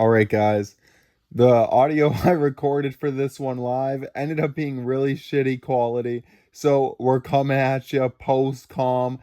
All right, guys. The audio I recorded for this one live ended up being really shitty quality. So we're coming at you post calm,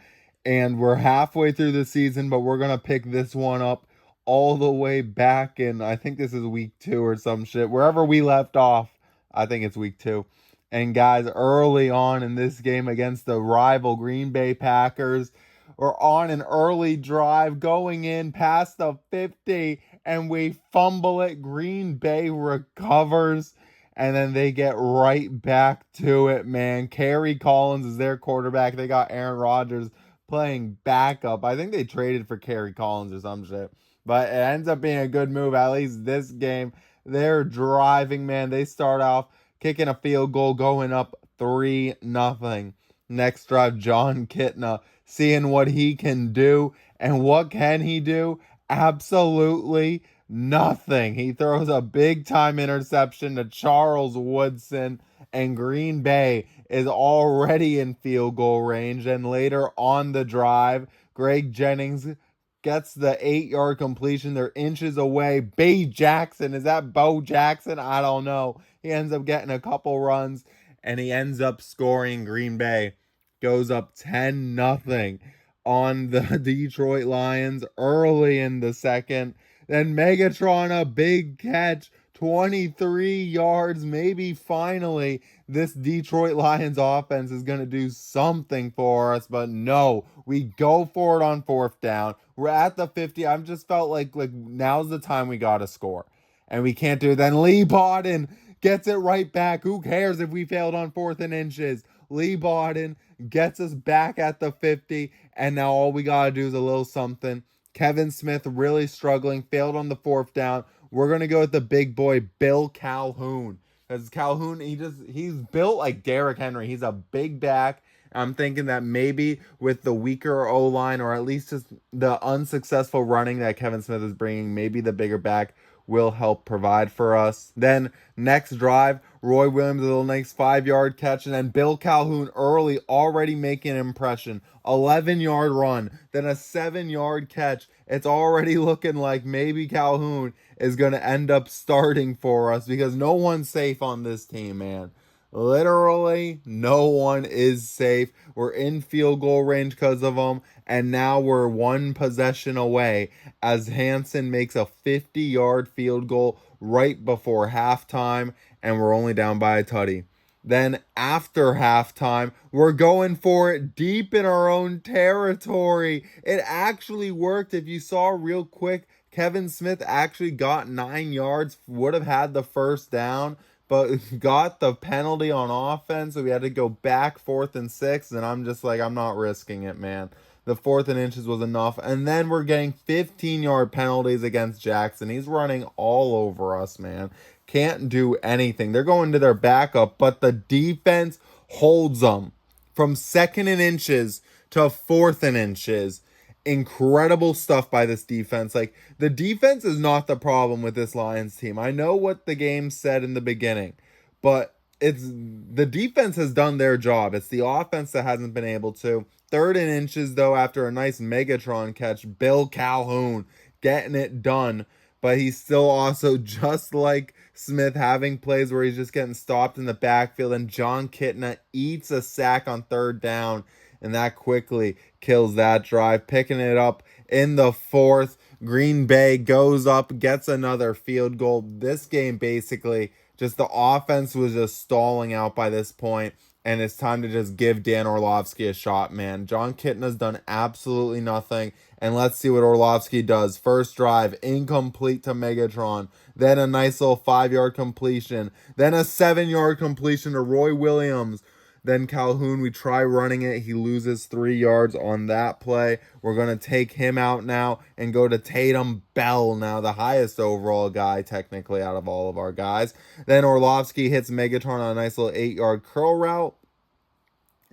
and we're halfway through the season, but we're gonna pick this one up all the way back in. I think this is week 2 or some shit. Wherever we left off, I think it's week 2. And guys, early on in this game against the rival Green Bay Packers, we're on an early drive going in past the 50 and we fumble it. Green Bay recovers, and then they get right back to it, man. Kerry Collins is their quarterback. They got Aaron Rodgers playing backup. I think they traded for Kerry Collins or some shit. But it ends up being a good move, at least this game. They're driving, man. They start off kicking a field goal, going up 3-0. Next drive, John Kitna seeing what he can do. And what can he do? Absolutely nothing. He throws a big time interception to Charles Woodson, and Green Bay is already in field goal range. And later on the drive, Greg Jennings gets the 8-yard completion. They're inches away. B. Jackson, is that Bo Jackson? I don't know. He ends up getting a couple runs, and he ends up scoring. Green Bay goes up 10-0 on the Detroit Lions early in the second. Then Megatron, a big catch, 23 yards. Maybe finally this Detroit Lions offense is going to do something for us, but no, we go for it on fourth down. We're at the 50. I've just felt like now's the time we got to score. And we can't do it. Then Lee Bodden gets it right back. Who cares if we failed on 4th and inches? Lee Bodden gets us back at the 50, and now all we got to do is a little something. Kevin Smith really struggling, failed on the fourth down. We're going to go with the big boy, Bill Calhoun. Because Calhoun, he's built like Derrick Henry. He's a big back. I'm thinking that maybe with the weaker O-line, or at least just the unsuccessful running that Kevin Smith is bringing, maybe the bigger back will help provide for us. Then next drive, Roy Williams with a nice 5-yard catch, and then Bill Calhoun early already making an impression. 11-yard run, then a 7-yard catch. It's already looking like maybe Calhoun is going to end up starting for us because no one's safe on this team, man. Literally, no one is safe. We're in field goal range because of them, and now we're one possession away as Hansen makes a 50-yard field goal right before halftime, and we're only down by a tutty. Then after halftime, we're going for it deep in our own territory. It actually worked. If you saw real quick, Kevin Smith actually got 9 yards, would have had the first down, but got the penalty on offense, so we had to go back 4th and 6, and I'm just like, I'm not risking it, man. The 4th and inches was enough, and then we're getting 15-yard penalties against Jackson. He's running all over us, man. Can't do anything. They're going to their backup, but the defense holds them from 2nd and inches to 4th and inches. Incredible stuff by this defense. Like, the defense is not the problem with this Lions team. I know what the game said in the beginning, but it's the defense has done their job. It's the offense that hasn't been able to. 3rd and inches, though, after a nice Megatron catch, Bill Calhoun getting it done. But he's still also, just like Smith, having plays where he's just getting stopped in the backfield. And John Kitna eats a sack on 3rd down, and that quickly kills that drive. Picking it up in the 4th, Green Bay goes up, gets another field goal. This game basically, just the offense was just stalling out by this point, and it's time to just give Dan Orlovsky a shot, man. John Kitna's done absolutely nothing, and let's see what Orlovsky does. First drive, incomplete to Megatron. Then a nice little 5-yard completion. Then a 7-yard completion to Roy Williams. Then Calhoun, we try running it. He loses 3 yards on that play. We're going to take him out now and go to Tatum Bell now, the highest overall guy technically out of all of our guys. Then Orlovsky hits Megatron on a nice little 8-yard curl route.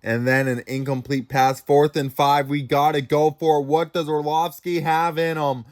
And then an incomplete pass. 4th and 5. We got to go for it. What does Orlovsky have in him?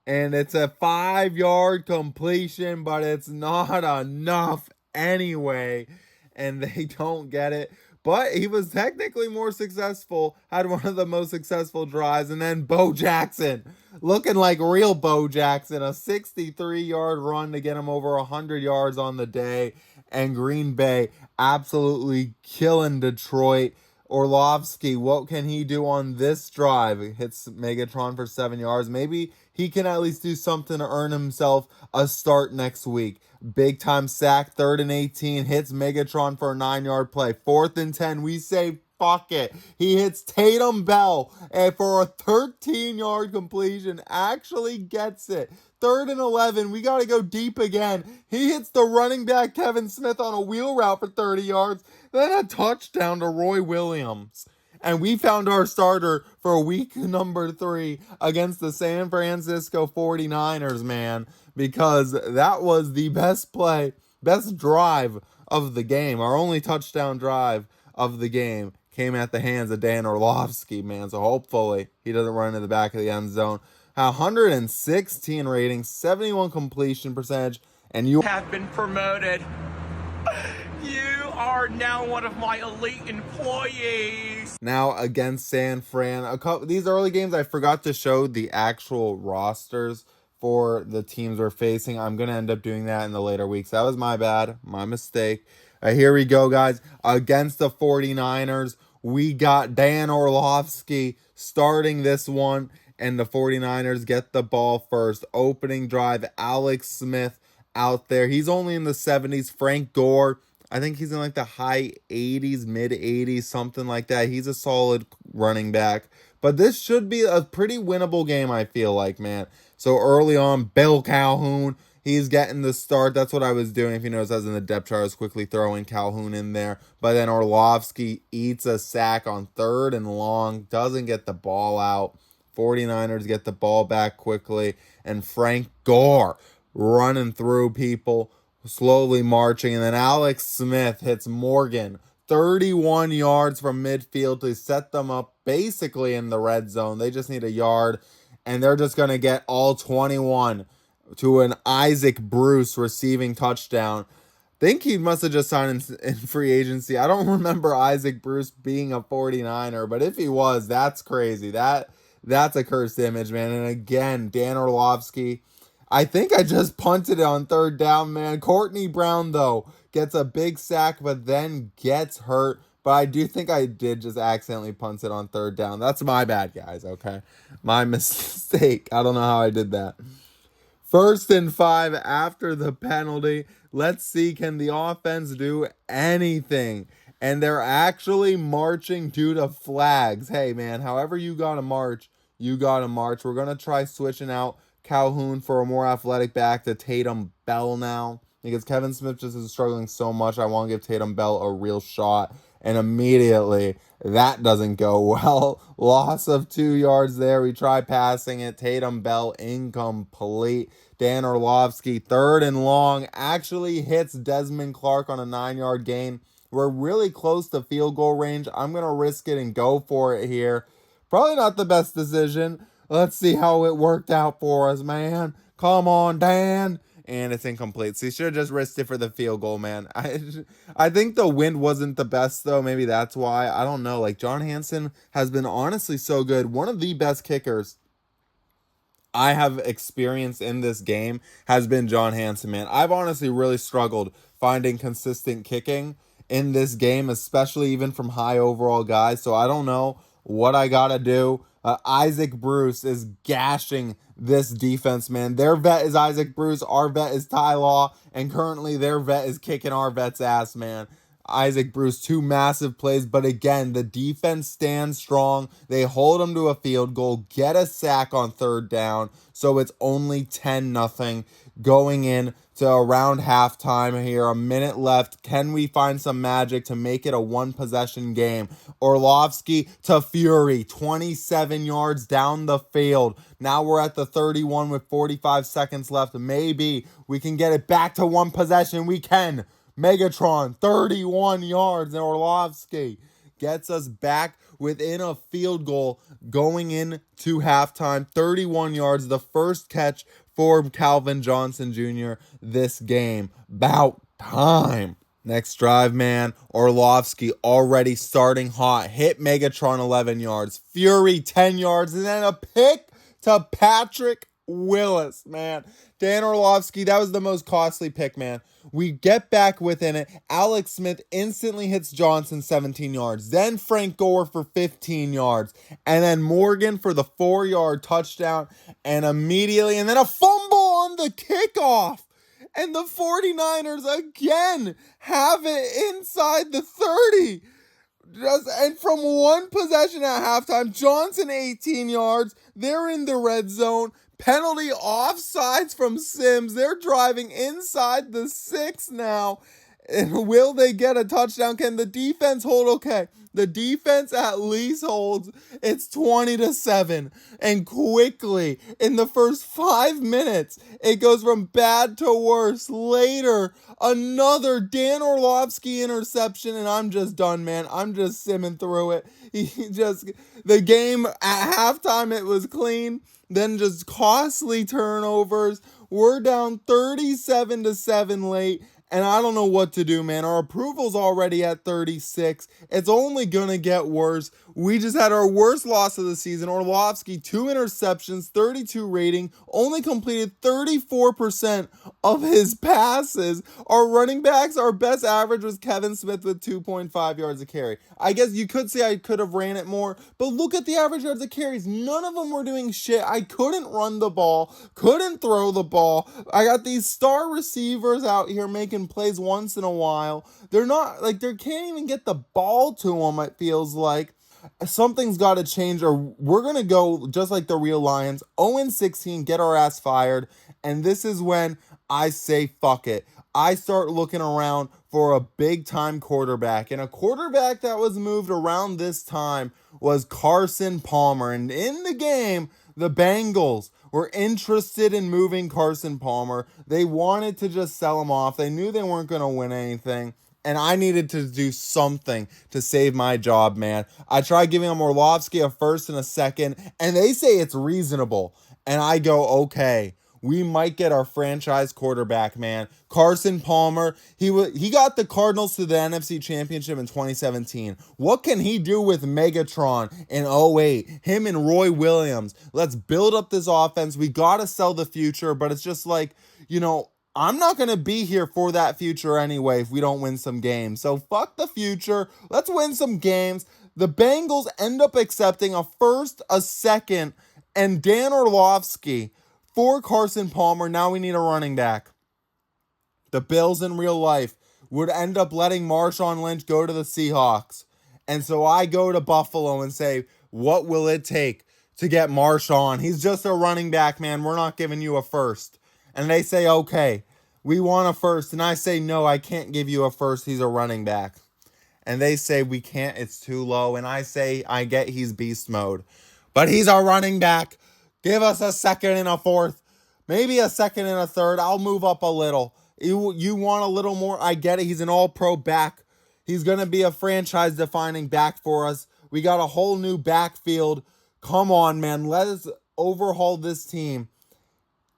And it's a 5-yard completion, but it's not enough anyway. And they don't get it. but he was technically more successful, had one of the most successful drives. And then Bo Jackson, looking like real Bo Jackson, a 63-yard run to get him over 100 yards on the day. And Green Bay absolutely killing Detroit. Orlovsky, what can he do on this drive? Hits Megatron for 7 yards. Maybe he can at least do something to earn himself a start next week. Big time sack, 3rd and 18, hits Megatron for a 9-yard play. 4th and 10, we say fuck it. He hits Tatum Bell and for a 13-yard completion, actually gets it. 3rd and 11, we got to go deep again. He hits the running back Kevin Smith on a wheel route for 30 yards. Then a touchdown to Roy Williams. And we found our starter for week number 3 against the San Francisco 49ers, man. Because that was the best play, best drive of the game. Our only touchdown drive of the game came at the hands of Dan Orlovsky, man. So hopefully he doesn't run into the back of the end zone. 116 rating, 71 completion percentage, and you have been promoted. You are now one of my elite employees. Now against San Fran, these early games I forgot to show the actual rosters for the teams we're facing. I'm going to end up doing that in the later weeks. That was my bad, my mistake. Here we go, guys. Against the 49ers, we got Dan Orlovsky starting this one, and the 49ers get the ball first. Opening drive, Alex Smith out there. He's only in the 70s. Frank Gore, I think he's in like the high 80s, mid 80s, something like that. He's a solid running back. But this should be a pretty winnable game, I feel like, man. So early on, Bill Calhoun, he's getting the start. That's what I was doing. If you notice, I was in the depth chart, I was quickly throwing Calhoun in there. But then Orlovsky eats a sack on 3rd and long, doesn't get the ball out. 49ers get the ball back quickly. And Frank Gore running through people, slowly marching. And then Alex Smith hits Morgan 31 yards from midfield to set them up basically in the red zone. They just need a yard, and they're just going to get all 21 to an Isaac Bruce receiving touchdown. Think he must have just signed in free agency. I don't remember Isaac Bruce being a 49er, but if he was, that's crazy. That's a cursed image, man. And again, Dan Orlovsky, I think I just punted it on 3rd down, man. Courtney Brown, though, gets a big sack, but then gets hurt. But I do think I did just accidentally punt it on 3rd down. That's my bad, guys, okay? My mistake. I don't know how I did that. 1st and 5 after the penalty. Let's see, can the offense do anything? And they're actually marching due to flags. Hey, man, however you got to march, you got to march. We're going to try switching out Calhoun for a more athletic back to Tatum Bell now, because Kevin Smith just is struggling so much. I want to give Tatum Bell a real shot, and immediately that doesn't go well. Loss of 2 yards there. We try passing it. Tatum Bell incomplete. Dan Orlovsky, 3rd and long, actually hits Desmond Clark on a 9-yard gain. We're really close to field goal range. I'm going to risk it and go for it here. Probably not the best decision. Let's see how it worked out for us, man. Come on, Dan. And it's incomplete. So you should have just risked it for the field goal, man. I think the wind wasn't the best, though. Maybe that's why. I don't know. Like, John Hansen has been honestly so good. One of the best kickers I have experienced in this game has been John Hansen, man. I've honestly really struggled finding consistent kicking in this game, especially even from high overall guys. So I don't know what I got to do. Isaac Bruce is gashing this defense, man. Their vet is Isaac Bruce. Our vet is Ty Law. And currently their vet is kicking our vet's ass, man. Isaac Bruce, 2 massive plays. But again, the defense stands strong. They hold him to a field goal, get a sack on 3rd down. So it's only 10-0 going in to around halftime here. A minute left. Can we find some magic to make it a 1-possession game? Orlovsky to Fury, 27 yards down the field. Now we're at the 31 with 45 seconds left. Maybe we can get it back to 1 possession. We can. Megatron, 31 yards, and Orlovsky gets us back within a field goal going into halftime. 31 yards, the first catch for Calvin Johnson Jr. this game. About time. Next drive, man. Orlovsky already starting hot. Hit Megatron 11 yards. Fury 10 yards. And then a pick to Patrick Willis, man. Dan Orlovsky, that was the most costly pick, man. We get back within it. Alex Smith instantly hits Johnson 17 yards. Then Frank Gore for 15 yards. And then Morgan for the 4-yard touchdown. And immediately, and then a fumble on the kickoff. And the 49ers again have it inside the 30. And from one possession at halftime, Johnson 18 yards. They're in the red zone. Penalty offsides from Sims. They're driving inside the 6 now. And will they get a touchdown? Can the defense hold? Okay. The defense at least holds. It's 20-7. And quickly, in the first 5 minutes, it goes from bad to worse. Later, another Dan Orlovsky interception, and I'm just done, man. I'm just simming through it. The game at halftime, it was clean. Then just costly turnovers. We're down 37-7 late. And I don't know what to do, man. Our approval's already at 36. It's only going to get worse. We just had our worst loss of the season. Orlovsky, 2 interceptions, 32 rating, only completed 34% of his passes. Our running backs, our best average was Kevin Smith with 2.5 yards a carry. I guess you could say I could have ran it more, but look at the average yards of carries. None of them were doing shit. I couldn't run the ball, couldn't throw the ball. I got these star receivers out here making plays once in a while. They're not, they can't even get the ball to them, it feels like. Something's got to change, or we're going to go just like the real Lions, 0-16, get our ass fired, and this is when I say fuck it. I start looking around for a big-time quarterback, and a quarterback that was moved around this time was Carson Palmer, and in the game, the Bengals were interested in moving Carson Palmer. They wanted to just sell him off. They knew they weren't going to win anything. And I needed to do something to save my job, man. I tried giving him Orlovsky a first and a second, and they say it's reasonable. And I go, okay, we might get our franchise quarterback, man. Carson Palmer, he got the Cardinals to the NFC Championship in 2017. What can he do with Megatron in 08? Him and Roy Williams. Let's build up this offense. We got to sell the future, but it's just like, I'm not going to be here for that future anyway if we don't win some games. So fuck the future. Let's win some games. The Bengals end up accepting a first, a second, and Dan Orlovsky for Carson Palmer. Now we need a running back. The Bills in real life would end up letting Marshawn Lynch go to the Seahawks. And so I go to Buffalo and say, what will it take to get Marshawn? He's just a running back, man. We're not giving you a first. And they say, okay, we want a first. And I say, no, I can't give you a first. He's a running back. And they say, we can't. It's too low. And I say, I get he's beast mode. But he's a running back. Give us a second and a fourth. Maybe a second and a third. I'll move up a little. You want a little more? I get it. He's an all-pro back. He's going to be a franchise-defining back for us. We got a whole new backfield. Come on, man. Let us overhaul this team.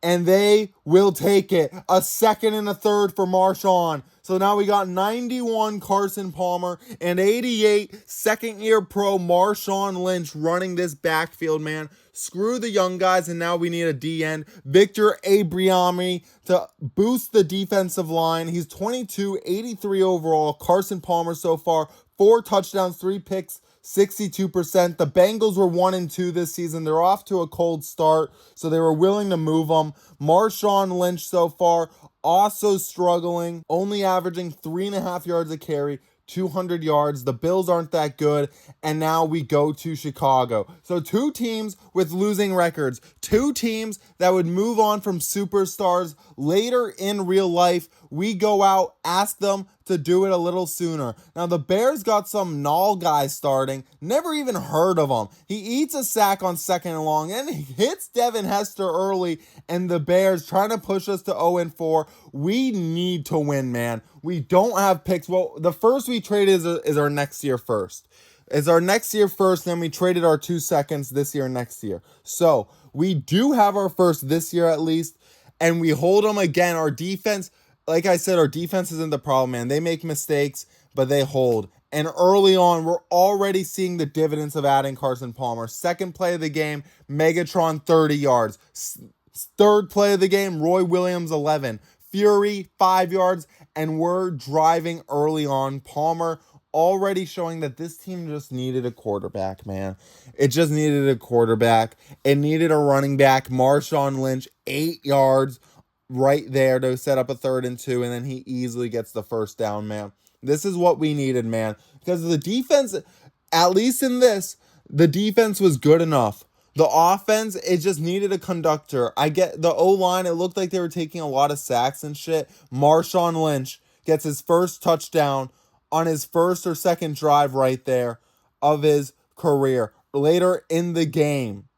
And they will take it. A second and a third for Marshawn. So now we got 91 Carson Palmer and 88 second-year pro Marshawn Lynch running this backfield, man. Screw the young guys, and now we need a D-end. Victor Abriami to boost the defensive line. He's 22, 83 overall. Carson Palmer so far, 4 touchdowns, 3 picks, 62%. The Bengals were 1-2 this season. They're off to a cold start, so they were willing to move them. Marshawn Lynch so far also struggling, only averaging 3.5 yards a carry, 200 yards. The Bills aren't that good, and now we go to Chicago. So 2 teams with losing records, 2 teams that would move on from superstars later in real life. We go out, ask them to do it a little sooner. Now, the Bears got some null guy starting. Never even heard of him. He eats a sack on second and long and hits Devin Hester early, and the Bears trying to push us to 0-4. We need to win, man. We don't have picks. Well, the first we traded is our next year first. It's our next year first, then we traded our 2 seconds this year, next year. So, we do have our first this year at least, and we hold them again. Our defense like I said, our defense isn't the problem, man. They make mistakes, but they hold. And early on, we're already seeing the dividends of adding Carson Palmer. Second play of the game, Megatron 30 yards. Third play of the game, Roy Williams 11. Fury 5 yards, and we're driving early on. Palmer already showing that this team just needed a quarterback, man. It just needed a quarterback. It needed a running back. Marshawn Lynch, 8 yards right there to set up a 3rd and 2, and then he easily gets the first down, man. This is what we needed, man. Because the defense, at least in this, the defense was good enough. The offense, it just needed a conductor. I get the O-line, it looked like they were taking a lot of sacks and shit. Marshawn Lynch gets his first touchdown on his first or second drive right there of his career. Later in the game,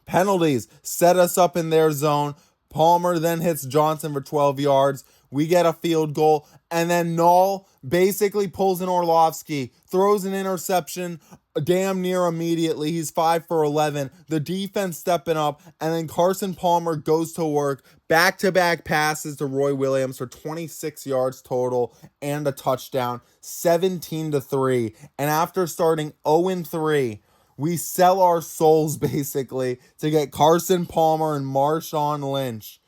penalties set us up in their zone. Palmer then hits Johnson for 12 yards. We get a field goal. And then Null basically pulls an Orlovsky, throws an interception damn near immediately. He's 5 for 11. The defense stepping up. And then Carson Palmer goes to work. Back-to-back passes to Roy Williams for 26 yards total and a touchdown. 17-3. And after starting 0-3, we sell our souls basically to get Carson Palmer and Marshawn Lynch.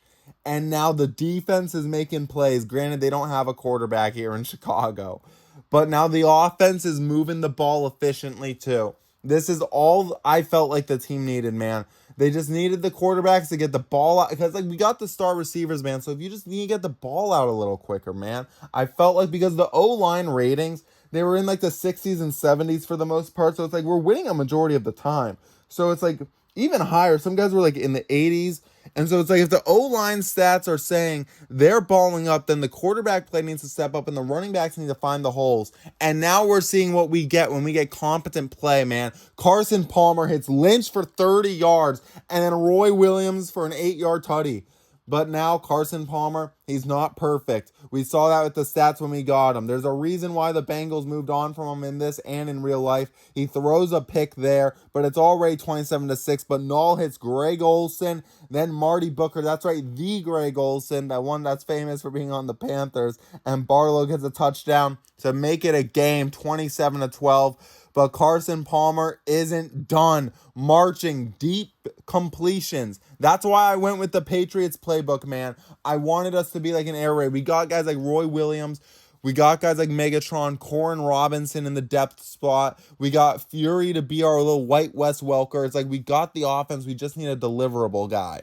And now the defense is making plays. Granted, they don't have a quarterback here in Chicago. But now the offense is moving the ball efficiently too. This is all I felt like the team needed, man. They just needed the quarterbacks to get the ball out. Because like we got the star receivers, man. So if you just need to get the ball out a little quicker, man. I felt like because the O-line ratings, they were in like the 60s and 70s for the most part. So it's like we're winning a majority of the time. So it's like even higher. Some guys were like in the 80s. And so it's like if the O-line stats are saying they're balling up, then the quarterback play needs to step up and the running backs need to find the holes. And now we're seeing what we get when we get competent play, man. Carson Palmer hits Lynch for 30 yards and then Roy Williams for an 8-yard tutty. But now Carson Palmer, he's not perfect. We saw that with the stats when we got him. There's a reason why the Bengals moved on from him in this and in real life. He throws a pick there, but it's already 27-6. But Null hits Greg Olsen, then Marty Booker. That's right, the Greg Olsen, that one that's famous for being on the Panthers. And Barlow gets a touchdown to make it a game, 27-12. But Carson Palmer isn't done marching deep completions. That's why I went with the Patriots playbook, man. I wanted us to be like an air raid. We got guys like Roy Williams. We got guys like Megatron, Corin Robinson in the depth spot. We got Fury to be our little White West Welker. It's like we got the offense. We just need a deliverable guy.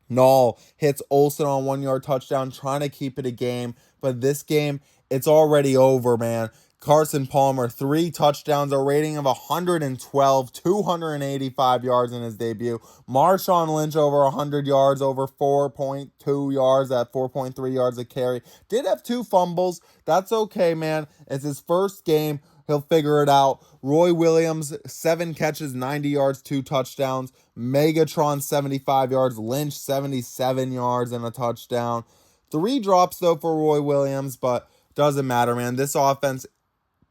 Null hits Olsen on 1-yard touchdown, trying to keep it a game. But this game, it's already over, man. Carson Palmer, 3 touchdowns, a rating of 112, 285 yards in his debut. Marshawn Lynch over 100 yards, over 4.2 yards at 4.3 yards a carry. Did have 2 fumbles. That's okay, man. It's his first game. He'll figure it out. Roy Williams, 7 catches, 90 yards, 2 touchdowns. Megatron, 75 yards. Lynch, 77 yards and a touchdown. 3 drops, though, for Roy Williams, but doesn't matter, man. This offense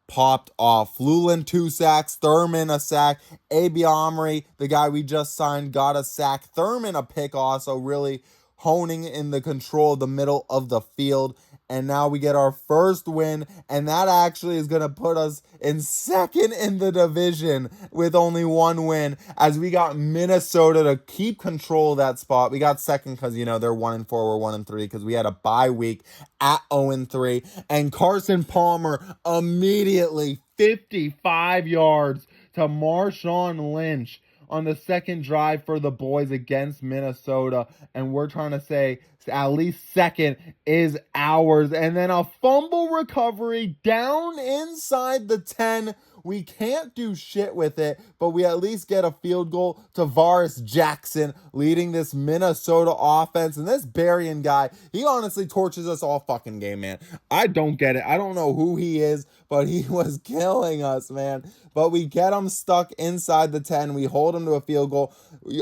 popped off. Fluland, 2 sacks. Thurman, a sack. A.B. Omri, the guy we just signed, got a sack. Thurman, a pick also, really honing in the control of the middle of the field. And now we get our first win, and that actually is going to put us in second in the division with only 1 win, as we got Minnesota to keep control of that spot. We got second because, they're 1-4, we're 1-3 because we had a bye week at 0-3. And Carson Palmer immediately 55 yards to Marshawn Lynch on the second drive for the boys against Minnesota. And we're trying to say at least second is ours. And then a fumble recovery down inside the 10. We can't do shit with it, but we at least get a field goal. Tavares Jackson leading this Minnesota offense. And this Berrien guy, he honestly torches us all fucking game, man. I don't get it. I don't know who he is, but he was killing us, man. But we get him stuck inside the 10. We hold him to a field goal.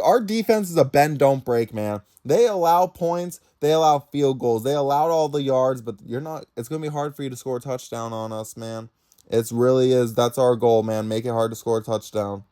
Our defense is a bend, don't break, man. They allow points. They allow field goals. They allowed all the yards, but it's going to be hard for you to score a touchdown on us, man. It really is. That's our goal, man. Make it hard to score a touchdown.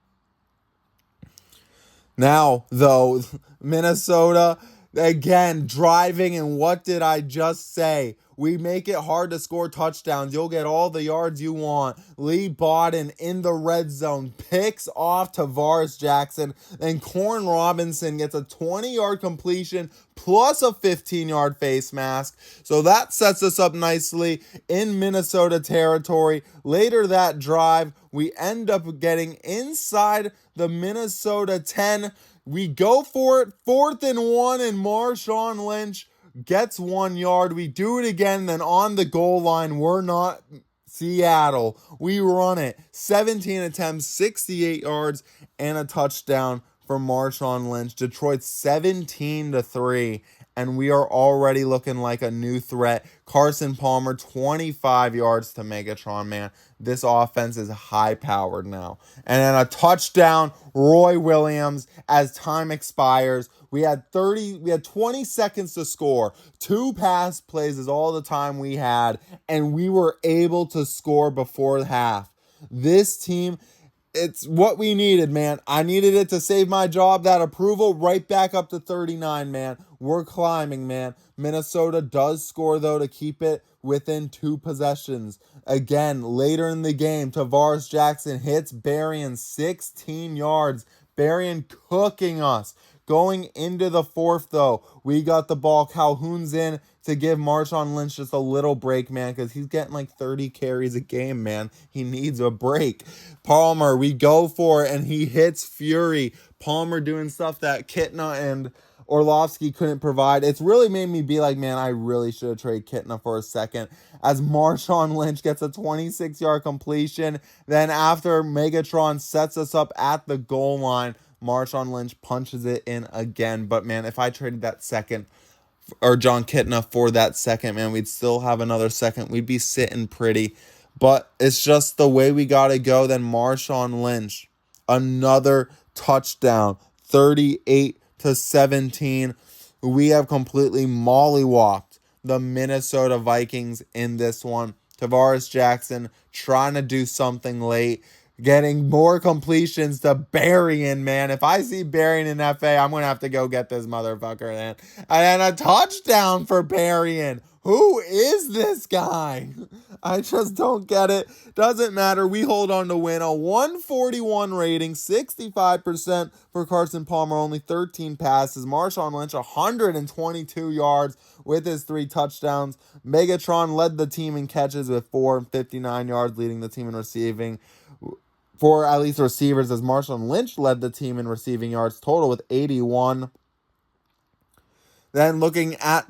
Now, though, Minnesota Again, driving, and what did I just say? We make it hard to score touchdowns. You'll get all the yards you want. Lee Bodden in the red zone picks off Tavares Jackson. Then Corn Robinson gets a 20-yard completion plus a 15-yard face mask. So that sets us up nicely in Minnesota territory. Later that drive, we end up getting inside the Minnesota 10. We go for it, 4th and 1, and Marshawn Lynch gets 1 yard. We do it again, then on the goal line, we're not Seattle. We run it. 17 attempts, 68 yards, and a touchdown for Marshawn Lynch. Detroit 17-3, and we are already looking like a new threat. Carson Palmer, 25 yards to Megatron, man. This offense is high-powered now. And then a touchdown, Roy Williams, as time expires. We had 20 seconds to score. 2 pass plays is all the time we had, and we were able to score before the half. This team, it's what we needed, man. I needed it to save my job. That approval right back up to 39, man. We're climbing, man. Minnesota does score, though, to keep it within 2 possessions. Again, later in the game, Tavares Jackson hits Berrien 16 yards. Berrien cooking us. Going into the 4th, though, we got the ball. Calhoun's in to give Marshawn Lynch just a little break, man, because he's getting like 30 carries a game, man. He needs a break. Palmer, we go for it, and he hits Fury. Palmer doing stuff that Kitna and Orlovsky couldn't provide. It's really made me be like, man, I really should have traded Kitna for a second. As Marshawn Lynch gets a 26-yard completion, then after Megatron sets us up at the goal line, Marshawn Lynch punches it in again. But, man, if I traded that second, or John Kitna for that second, man, we'd still have another second. We'd be sitting pretty. But it's just the way we got to go. Then Marshawn Lynch, another touchdown, 38-17. We have completely mollywopped the Minnesota Vikings in this one. Tavares Jackson trying to do something late, getting more completions to Berrien, man. If I see Berrien in FA, I'm going to have to go get this motherfucker, man. And then a touchdown for Berrien. Who is this guy? I just don't get it. Doesn't matter. We hold on to win. A 141 rating, 65% for Carson Palmer, only 13 passes. Marshawn Lynch, 122 yards with his 3 touchdowns. Megatron led the team in catches with 459 yards, leading the team in receiving. For at least receivers, as Marshawn Lynch led the team in receiving yards total with 81. Then look at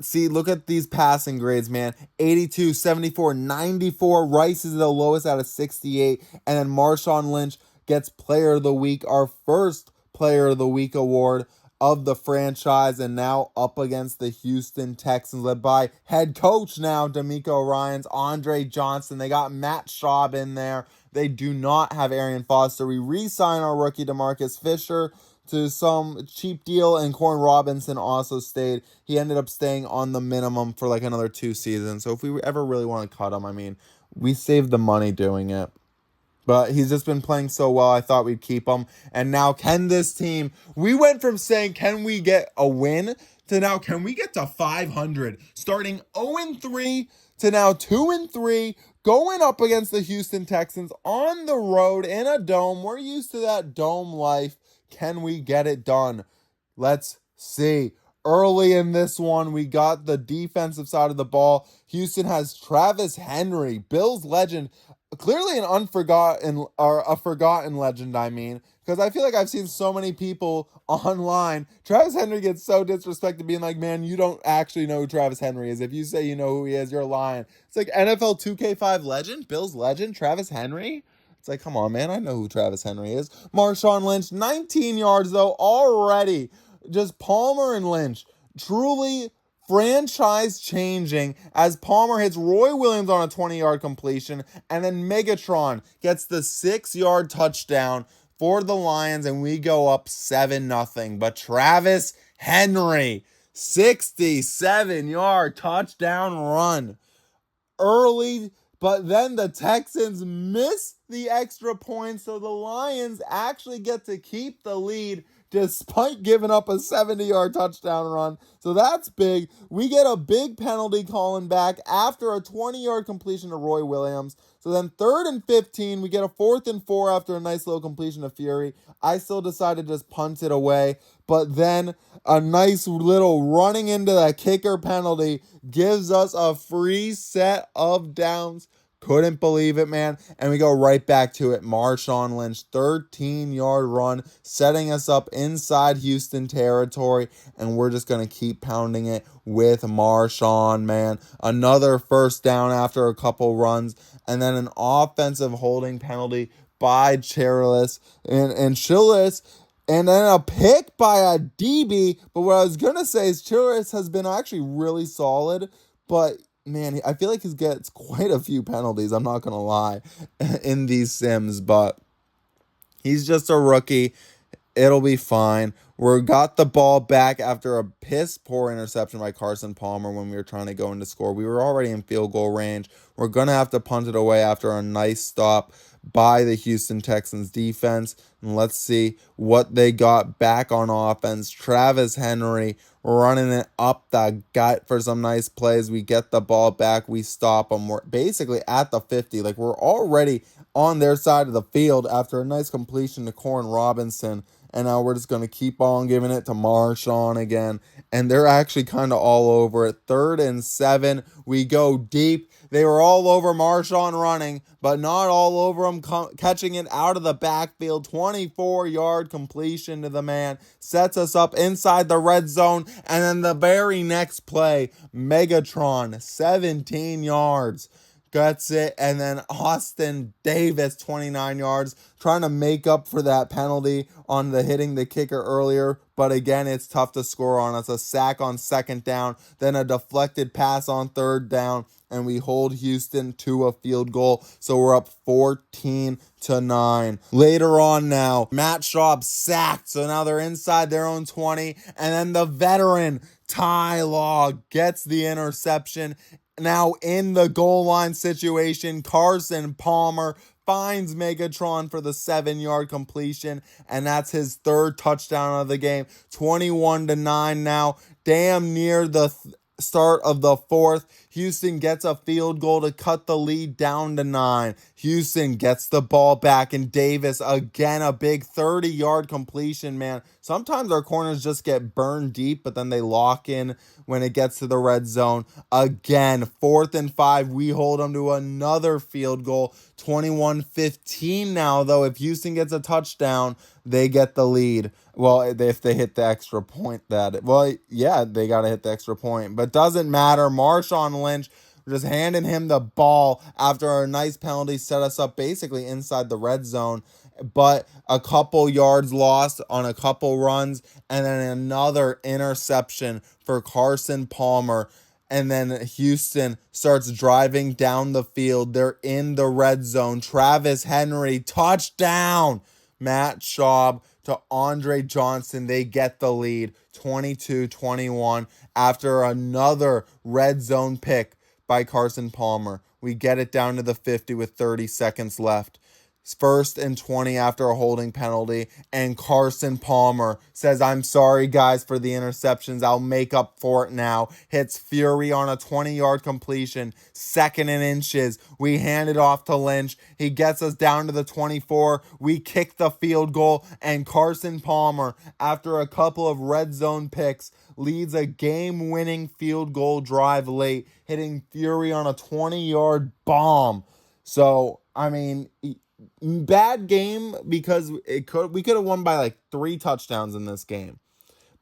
these passing grades, man. 82, 74, 94. Rice is the lowest out of 68. And then Marshawn Lynch gets Player of the Week, our first Player of the Week award of the franchise, and now up against the Houston Texans, led by head coach now, D'Amico Ryans, Andre Johnson. They got Matt Schaub in there. They do not have Arian Foster. We re-sign our rookie DeMarcus Fisher to some cheap deal, and Corn Robinson also stayed. He ended up staying on the minimum for like another 2 seasons. So if we ever really want to cut him, I mean, we saved the money doing it. But he's just been playing so well, I thought we'd keep him. And now, can this team... We went from saying, can we get a win, to now, can we get to 500? Starting 0-3 to now 2-3, going up against the Houston Texans on the road in a dome. We're used to that dome life. Can we get it done? Let's see. Early in this one, we got the defensive side of the ball. Houston has Travis Henry, Bills legend, clearly a forgotten legend, I mean, because I feel like I've seen so many people online. Travis Henry gets so disrespected, being like, man, you don't actually know who Travis Henry is. If you say you know who he is, you're lying. It's like NFL 2K5 legend, Bills legend, Travis Henry. It's like, come on, man, I know who Travis Henry is. Marshawn Lynch, 19 yards, though, already. Just Palmer and Lynch, truly franchise changing, as Palmer hits Roy Williams on a 20-yard completion, and then Megatron gets the 6-yard touchdown for the Lions, and we go up 7-0. But Travis Henry, 67-yard touchdown run. Early, but then the Texans miss the extra point, so the Lions actually get to keep the lead. despite giving up a 70-yard touchdown run. So that's big. We get a big penalty calling back after a 20-yard completion to Roy Williams. So then 3rd and 15, we get a 4th and 4 after a nice little completion to Fury. I still decided to just punt it away, but then a nice little running into the kicker penalty gives us a free set of downs. Couldn't believe it, man. And we go right back to it. Marshawn Lynch, 13-yard run, setting us up inside Houston territory. And we're just going to keep pounding it with Marshawn, man. Another first down after a couple runs. And then an offensive holding penalty by Chillis. And Chillis. And then a pick by a DB. But what I was going to say is Chillis has been actually really solid. But man, I feel like he gets quite a few penalties, I'm not going to lie, in these sims, but he's just a rookie. It'll be fine. We got the ball back after a piss-poor interception by Carson Palmer when we were trying to go into score. We were already in field goal range. We're going to have to punt it away after a nice stop by the Houston Texans defense. And let's see what they got back on offense. Travis Henry running it up the gut for some nice plays. We get the ball back. We stop them. We're basically at the 50. Like, we're already on their side of the field after a nice completion to Corn Robinson. And now we're just going to keep on giving it to Marshawn again. And they're actually kind of all over it. 3rd and 7. We go deep. They were all over Marshawn running, but not all over him catching it out of the backfield. 24-yard completion to the man. Sets us up inside the red zone. And then the very next play, Megatron, 17 yards. Gets it. And then Austin Davis, 29 yards, trying to make up for that penalty on the hitting the kicker earlier. But again, it's tough to score on. It's a sack on 2nd down, then a deflected pass on 3rd down, and we hold Houston to a field goal. So we're up 14-9. Later on now, Matt Schaub sacked. So now they're inside their own 20. And then the veteran, Ty Law, gets the interception. Now in the goal line situation, Carson Palmer finds Megatron for the 7-yard completion, and that's his 3rd touchdown of the game. 21-9 now, damn near the start of the 4th. Houston gets a field goal to cut the lead down to 9. Houston gets the ball back, and Davis, again, a big 30-yard completion, man. Sometimes our corners just get burned deep, but then they lock in when it gets to the red zone. Again, 4th and 5, we hold them to another field goal. 21-15 now, though. If Houston gets a touchdown, they get the lead. Well, if they hit the extra point, they got to hit the extra point. But doesn't matter. Marshawn Lynch, just handing him the ball after a nice penalty set us up basically inside the red zone. But a couple yards lost on a couple runs, and then another interception for Carson Palmer. And then Houston starts driving down the field. They're in the red zone. Travis Henry, touchdown. Matt Schaub to Andre Johnson. They get the lead, 22-21, after another red zone pick by Carson Palmer. We get it down to the 50 with 30 seconds left. 1st and 20 after a holding penalty, and Carson Palmer says, "I'm sorry, guys, for the interceptions. I'll make up for it now." Hits Fury on a 20-yard completion, 2nd and inches. We hand it off to Lynch. He gets us down to the 24. We kick the field goal, and Carson Palmer, after a couple of red zone picks, leads a game-winning field goal drive late, hitting Fury on a 20-yard bomb. So, I mean, bad game because we could have won by like 3 touchdowns in this game.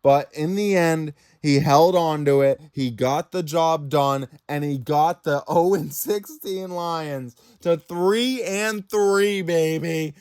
But in the end, he held on to it. He got the job done, and he got the 0-16 Lions to 3-3, baby.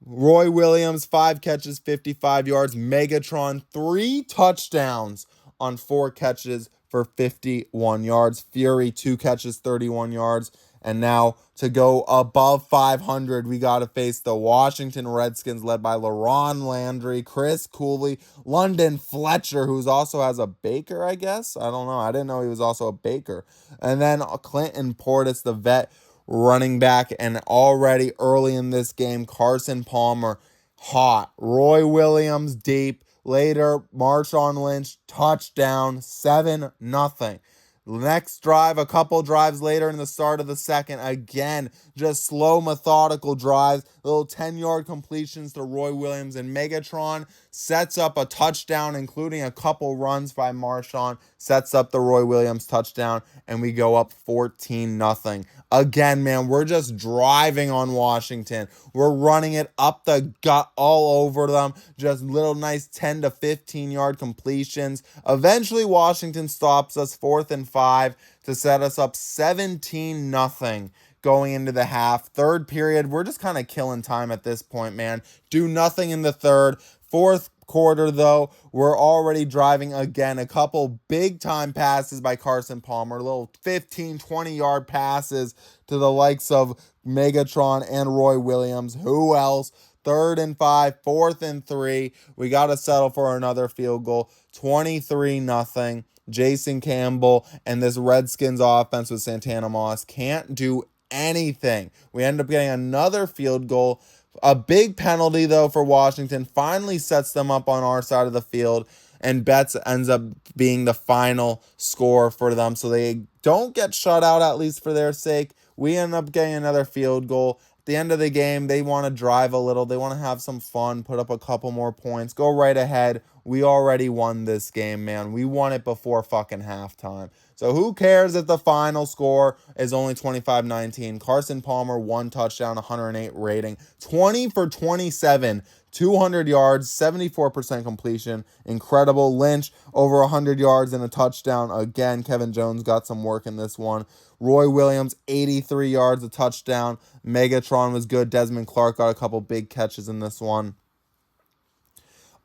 Roy Williams, 5 catches, 55 yards. Megatron, 3 touchdowns on 4 catches for 51 yards. Fury, 2 catches, 31 yards. And now to go above 500, we got to face the Washington Redskins led by LaRon Landry, Chris Cooley, London Fletcher, who also has a Baker, I guess. I don't know. I didn't know he was also a Baker. And then Clinton Portis, the vet running back. And already early in this game, Carson Palmer hot. Roy Williams deep. Later, Marshawn Lynch, touchdown, 7-0. Next drive, a couple drives later in the start of the second, again, just slow, methodical drives, little 10-yard completions to Roy Williams, and Megatron sets up a touchdown, including a couple runs by Marshawn, sets up the Roy Williams touchdown, and we go up 14-0. Again, man, we're just driving on Washington. We're running it up the gut all over them. Just little nice 10 to 15-yard completions. Eventually, Washington stops us 4th and 5 to set us up 17-0 going into the half. Third period, we're just kind of killing time at this point, man. Do nothing in the third. Fourth quarter, though, we're already driving again. A couple big time passes by Carson Palmer, little 15, 20-yard passes to the likes of Megatron and Roy Williams. Who else? 3rd and 5, 4th and 3. We got to settle for another field goal. 23-0. Jason Campbell and this Redskins offense with Santana Moss can't do anything. We end up getting another field goal. A big penalty, though, for Washington finally sets them up on our side of the field, and Betts ends up being the final score for them, so they don't get shut out, at least for their sake. We end up getting another field goal. At the end of the game, they want to drive a little. They want to have some fun, put up a couple more points, go right ahead. We already won this game, man. We won it before fucking halftime. So who cares if the final score is only 25-19? Carson Palmer, 1 touchdown, 108 rating, 20 for 27, 200 yards, 74% completion. Incredible. Lynch, over 100 yards and a touchdown. Again, Kevin Jones got some work in this one. Roy Williams, 83 yards, a touchdown. Megatron was good. Desmond Clark got a couple big catches in this one.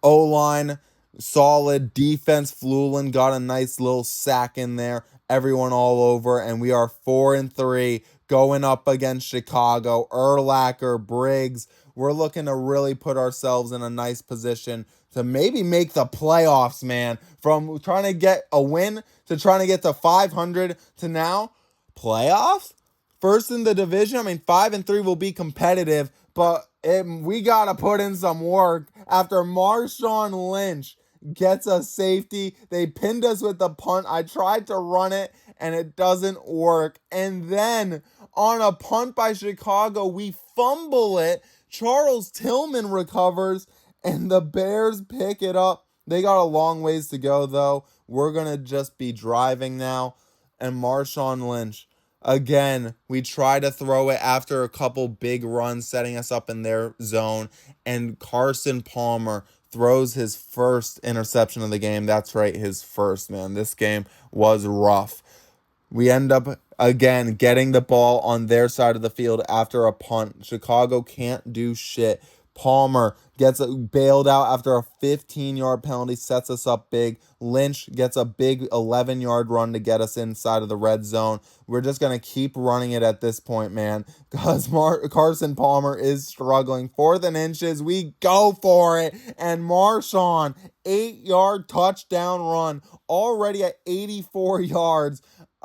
O-line, solid. Defense, Flulin got a nice little sack in there. Everyone all over, and we are 4-3 going up against Chicago. Urlacher, Briggs. We're looking to really put ourselves in a nice position to maybe make the playoffs, man. From trying to get a win to trying to get to 500 to now, playoffs? First in the division. I mean, 5-3 will be competitive, but we got to put in some work. After Marshawn Lynch gets a safety, they pinned us with the punt. I tried to run it, and it doesn't work. And then on a punt by Chicago, we fumble it. Charles Tillman recovers, and the Bears pick it up. They got a long ways to go, though. We're going to just be driving now. And Marshawn Lynch, again, we try to throw it after a couple big runs, setting us up in their zone. And Carson Palmer throws his first interception of the game. That's right, his first, man. This game was rough. We end up, again, getting the ball on their side of the field after a punt. Chicago can't do shit. Palmer gets bailed out after a 15-yard penalty, sets us up big. Lynch gets a big 11-yard run to get us inside of the red zone. We're just going to keep running it at this point, man, because Carson Palmer is struggling. 4th and inches, we go for it. And Marshawn, 8-yard touchdown run, already at 84 yards,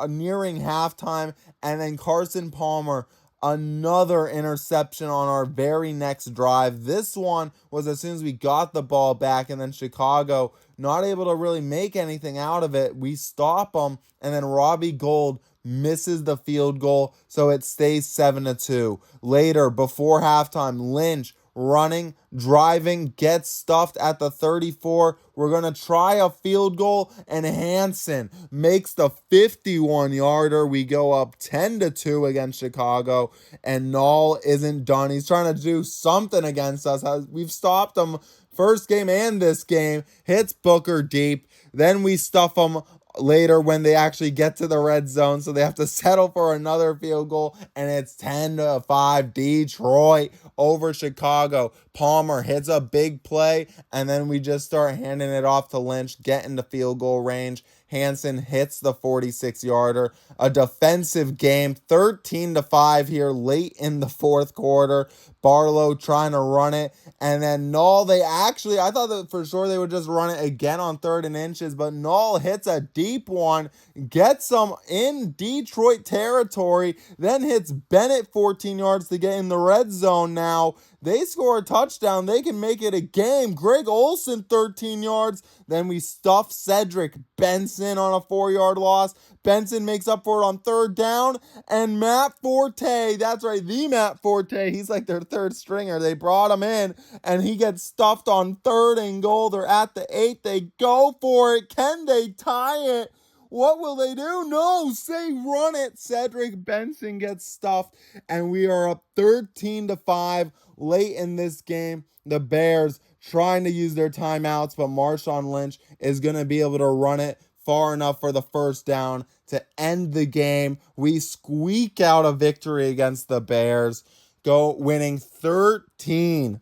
nearing halftime. And then Carson Palmer, another interception on our very next drive. This one was as soon as we got the ball back, and then Chicago not able to really make anything out of it. We stop them, and then Robbie Gould misses the field goal, so it stays 7-2. Later, before halftime, Lynch running, driving, gets stuffed at the 34. We're going to try a field goal, and Hansen makes the 51-yarder. We go up 10-2 against Chicago, and Nall isn't done. He's trying to do something against us. We've stopped him first game and this game. Hits Booker deep. Then we stuff him later when they actually get to the red zone, so they have to settle for another field goal, and it's 10-5 Detroit over Chicago. Palmer hits a big play, and then we just start handing it off to Lynch, getting the field goal range. Hansen hits the 46-yarder. A defensive game, 13-5 here late in the fourth quarter. Barlow trying to run it, and then Null, I thought that for sure they would just run it again on 3rd and inches, but Null hits a deep one, gets them in Detroit territory, then hits Bennett 14 yards to get in the red zone now. They score a touchdown. They can make it a game. Greg Olsen, 13 yards. Then we stuff Cedric Benson on a 4-yard loss. Benson makes up for it on 3rd down. And Matt Forte, that's right, the Matt Forte, he's like their 3rd stringer. They brought him in, and he gets stuffed on 3rd and goal. They're at the 8. They go for it. Can they tie it? What will they do? No, say run it. Cedric Benson gets stuffed, and we are up 13-5 late in this game. The Bears trying to use their timeouts, but Marshawn Lynch is going to be able to run it far enough for the 1st down to end the game. We squeak out a victory against the Bears, go winning 13-5,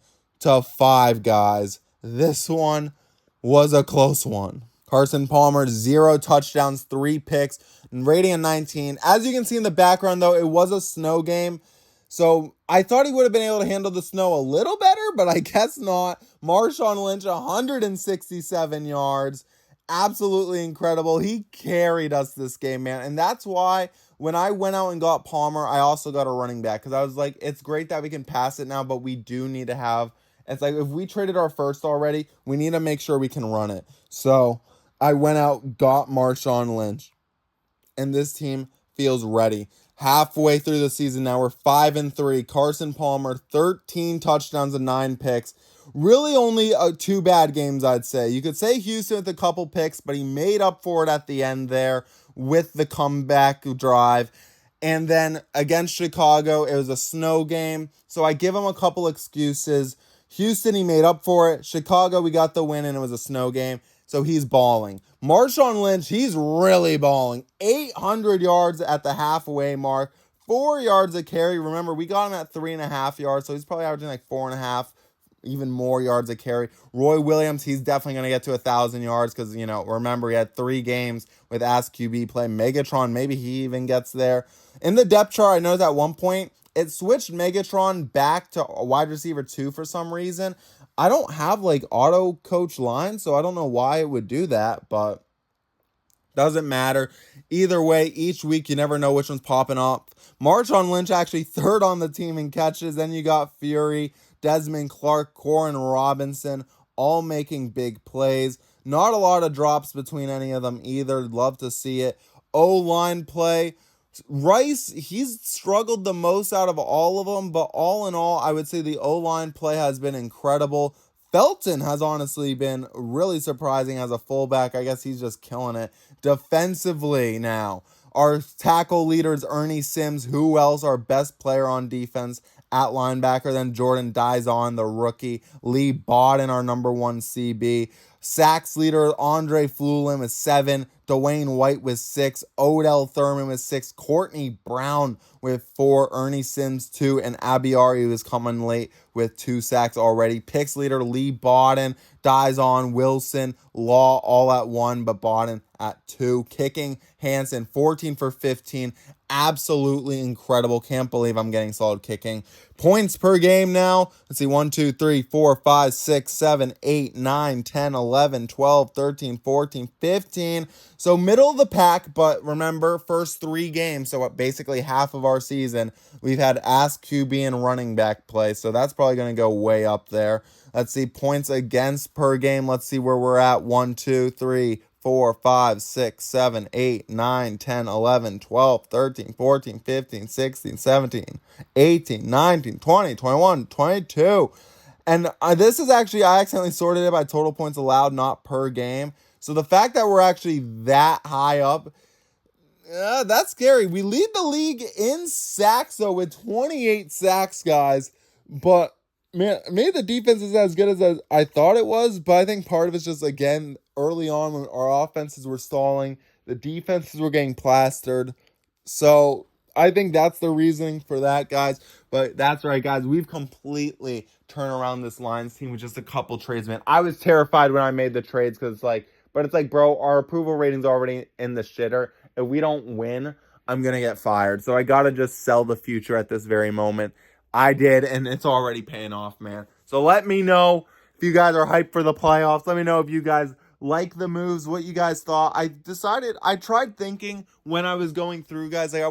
guys. This one was a close one. Carson Palmer, 0 touchdowns, 3 picks, rating of 19. As you can see in the background, though, it was a snow game. So I thought he would have been able to handle the snow a little better, but I guess not. Marshawn Lynch, 167 yards. Absolutely incredible. He carried us this game, man. And that's why when I went out and got Palmer, I also got a running back. Because I was like, it's great that we can pass it now, but we do need to have... It's like if we traded our first already, we need to make sure we can run it. So I went out, got Marshawn Lynch, and this team feels ready. Halfway through the season now, we're 5-3. Carson Palmer, 13 touchdowns and 9 picks. Really only 2 bad games, I'd say. You could say Houston with a couple picks, but he made up for it at the end there with the comeback drive. And then against Chicago, it was a snow game, so I give him a couple excuses. Houston, he made up for it. Chicago, we got the win, and it was a snow game. So he's balling. Marshawn Lynch, he's really balling. 800 yards at the halfway mark. 4 yards a carry. Remember, we got him at 3.5 yards, so he's probably averaging like 4.5, even more yards a carry. Roy Williams, he's definitely going to get to 1,000 yards because, remember, he had 3 games with Ask QB play. Megatron, maybe he even gets there. In the depth chart, I noticed at one point, it switched Megatron back to wide receiver 2 for some reason. I don't have like auto coach lines, so I don't know why it would do that, but doesn't matter. Either way, each week you never know which one's popping up. Marshawn Lynch actually 3rd on the team in catches. Then you got Fury, Desmond Clark, Corin Robinson, all making big plays. Not a lot of drops between any of them either. Love to see it. O-line play. Rice, he's struggled the most out of all of them, but all in all, I would say the O-line play has been incredible. Felton has honestly been really surprising as a fullback. I guess he's just killing it. Defensively now, our tackle leaders, Ernie Sims, who else, our best player on defense at linebacker, then Jordan Dizon, the rookie. Lee Bodden, our number 1 CB. Sacks leader, Andre Flulin with 7. Dwayne White with 6. Odell Thurman with 6. Courtney Brown with 4. Ernie Sims 2. And Abiari was coming late with 2 sacks already. Picks leader, Lee Bodden. Dizon, Wilson, Law all at 1, but Bodden at 2. Kicking, Hansen, 14 for 15. Absolutely incredible. Can't believe I'm getting solid kicking. Points per game now. Let's see. 1, 2, 3, 4, 5, 6, 7, 8, 9, 10, 11, 12, 13, 14, 15. So middle of the pack, but remember, first 3 games, so basically half of our season, we've had Ask QB and running back play. So that's probably going to go way up there. Let's see. Points against per game. Let's see where we're at. 1, 2, 3, 4, 5, 6, 7, 8, 9, 10, 11, 12, 13, 14, 15, 16, 17, 18, 19, 20, 21, 22. And this is actually, I accidentally sorted it by total points allowed, not per game. So the fact that we're actually that high up, that's scary. We lead the league in sacks, though, with 28 sacks, guys. But, man, maybe the defense is as good as I thought it was, but I think part of it's just, again, early on when our offenses were stalling, the defenses were getting plastered. So I think that's the reasoning for that, guys. But that's right, guys. We've completely turned around this Lions team with just a couple trades, man. I was terrified when I made the trades because it's like, bro, our approval rating's already in the shitter. If we don't win, I'm going to get fired. So I got to just sell the future at this very moment. I did, and it's already paying off, man. So let me know if you guys are hyped for the playoffs. Let me know if you guys like the moves, what you guys thought. I tried thinking when I was going through, guys, like I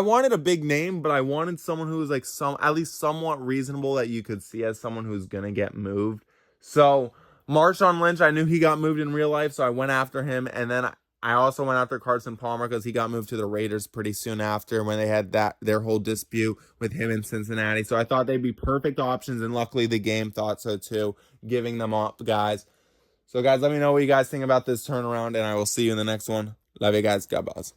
wanted a big name, but I wanted someone who was like at least somewhat reasonable that you could see as someone who's gonna get moved. So Marshawn Lynch, I knew he got moved in real life, so I went after him, and then I also went after Carson Palmer because he got moved to the Raiders pretty soon after when they had their whole dispute with him in Cincinnati. So I thought they'd be perfect options, and luckily the game thought so too, giving them up, guys. So guys, let me know what you guys think about this turnaround, and I will see you in the next one. Love you guys. God bless.